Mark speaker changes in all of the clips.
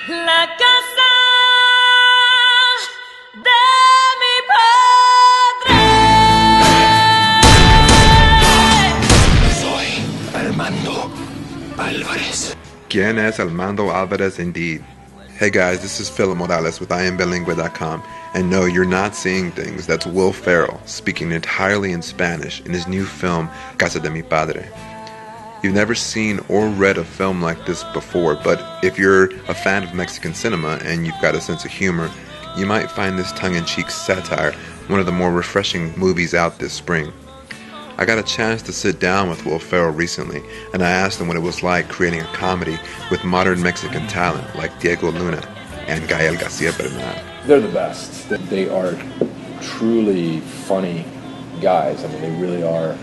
Speaker 1: La casa de mi padre.
Speaker 2: Soy Armando Álvarez.
Speaker 3: ¿Quién es Armando Álvarez indeed? Hey guys, this is Philip Morales with Iambilingue.com, and no, you're not seeing things. That's Will Ferrell speaking entirely in Spanish in his new film, Casa de mi Padre. You've never seen or read a film like this before, but if you're a fan of Mexican cinema and you've got a sense of humor, you might find this tongue-in-cheek satire one of the more refreshing movies out this spring. I got a chance to sit down with Will Ferrell recently, and I asked him what it was like creating a comedy with modern Mexican talent like Diego Luna and Gael Garcia Bernal.
Speaker 4: They're the best. They are truly funny guys. I mean, they really are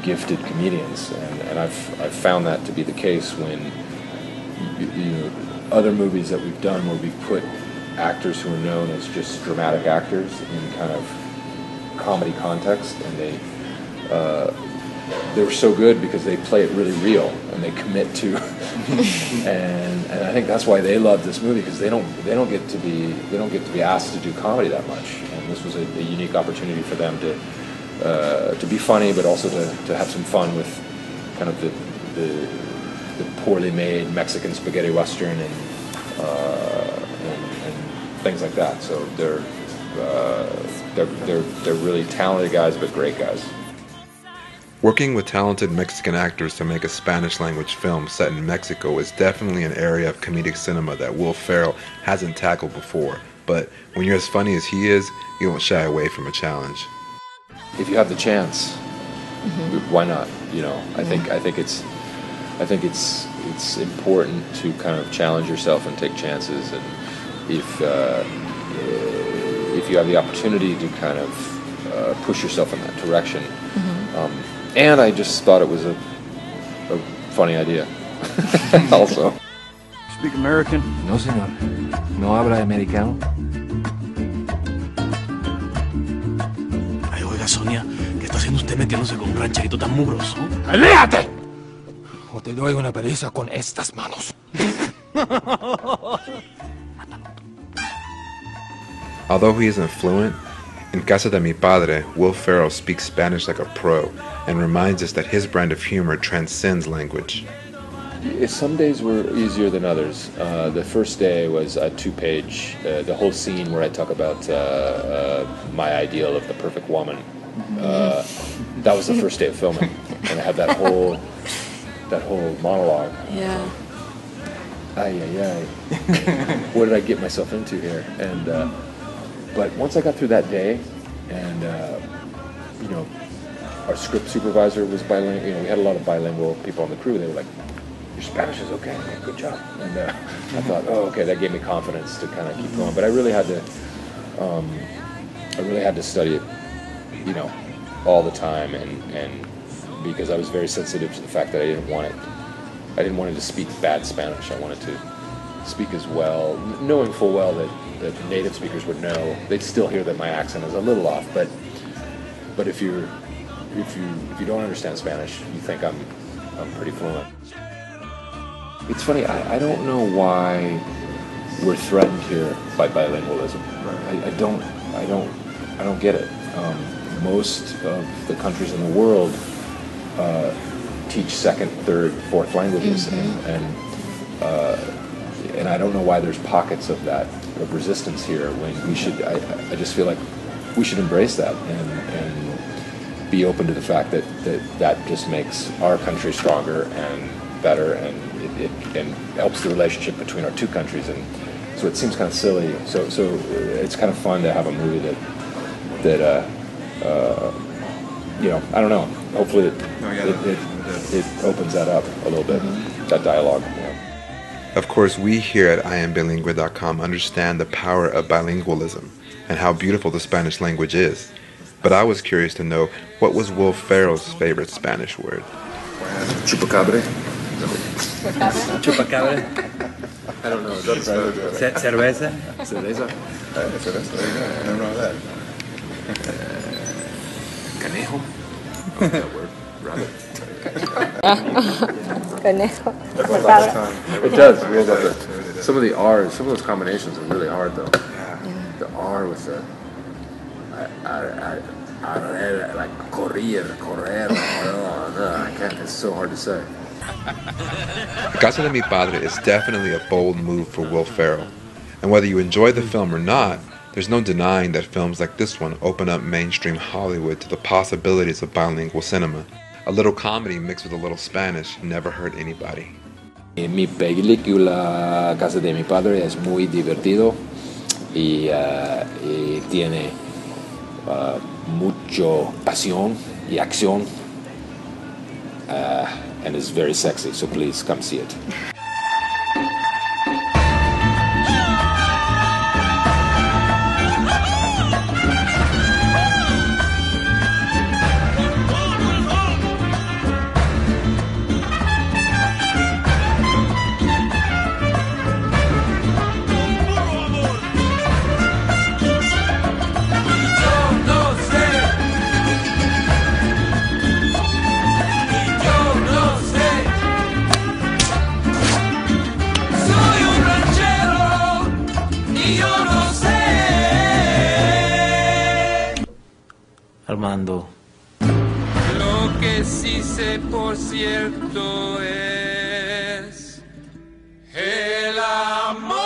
Speaker 4: gifted comedians, and I've found that to be the case when other movies that we've done where we've put actors who are known as just dramatic actors in kind of comedy context, and they were so good because they play it really real and they commit to and I think that's why they love this movie, because they don't get to be asked to do comedy that much, and this was a unique opportunity for them to be funny, but also to have some fun with kind of the poorly made Mexican spaghetti western and things like that. So they're really talented guys, but great guys.
Speaker 3: Working with talented Mexican actors to make a Spanish-language film set in Mexico is definitely an area of comedic cinema that Will Ferrell hasn't tackled before. But when you're as funny as he is, you won't shy away from a challenge.
Speaker 4: If you have the chance, why not? You know, I think it's important to kind of challenge yourself and take chances, and if you have the opportunity to kind of push yourself in that direction. And I just thought it was a funny idea. Also.
Speaker 5: Speak American?
Speaker 2: No, señor. No habla americano.
Speaker 5: Ay, oiga, Sonia, ¿qué está haciendo usted metiéndose con un rancherito tan mugroso? ¡Aléjate!
Speaker 2: O te doy una paliza con estas manos.
Speaker 3: Although he isn't fluent, in Casa de mi Padre, Will Ferrell speaks Spanish like a pro and reminds us that his brand of humor transcends language.
Speaker 4: Some days were easier than others. The first day was a 2-page, the whole scene where I talk about my ideal of the perfect woman. That was the first day of filming, and I had that whole monologue.
Speaker 6: Yeah.
Speaker 4: Ay, ay, ay. What did I get myself into here? And but once I got through that day, and our script supervisor was bilingual. You know, we had a lot of bilingual people on the crew. They were like, "Your Spanish is okay. Good job." And I thought, "Oh, okay." That gave me confidence to kind of keep going. But I really had to study it, all the time, and because I was very sensitive to the fact that I didn't want it to speak bad Spanish. I wanted to speak as well, knowing full well that native speakers would know. They'd still hear that my accent is a little off, but if you don't understand Spanish, you think I'm pretty fluent. It's funny. I don't know why we're threatened here by bilingualism. I don't get it. Most of the countries in the world teach second, third, fourth languages, and I don't know why there's pockets of resistance here when we should. I just feel like we should embrace that and be open to the fact that just makes our country stronger and better, and it helps the relationship between our two countries. And so it seems kind of silly. So it's kind of fun to have a movie that I don't know. Hopefully it opens that up a little bit, that dialogue.
Speaker 3: Of course, we here at Iambilingue.com understand the power of bilingualism and how beautiful the Spanish language is. But I was curious to know, what was Will Ferrell's favorite Spanish word?
Speaker 4: Chupacabra.
Speaker 7: Chupacabra.
Speaker 4: I don't know. Is that right?
Speaker 7: Cerveza.
Speaker 4: Cerveza.
Speaker 8: I don't know that.
Speaker 4: Canejo. Oh, that word. Rabbit.
Speaker 6: Conejo.
Speaker 4: It does. We love it. Some of the R's, some of those combinations are really hard though.
Speaker 8: Yeah.
Speaker 4: The R with the like correr, I can't. It's so hard to say.
Speaker 3: Casa de mi Padre is definitely a bold move for Will Ferrell. And whether you enjoy the film or not, there's no denying that films like this one open up mainstream Hollywood to the possibilities of bilingual cinema. A little comedy mixed with a little Spanish never hurt anybody.
Speaker 4: Mi película Casa de mi Padre es muy divertido y tiene mucho pasión y acción, and is very sexy, so please come see it.
Speaker 5: Armando.
Speaker 2: Lo que sí sé por cierto es el amor.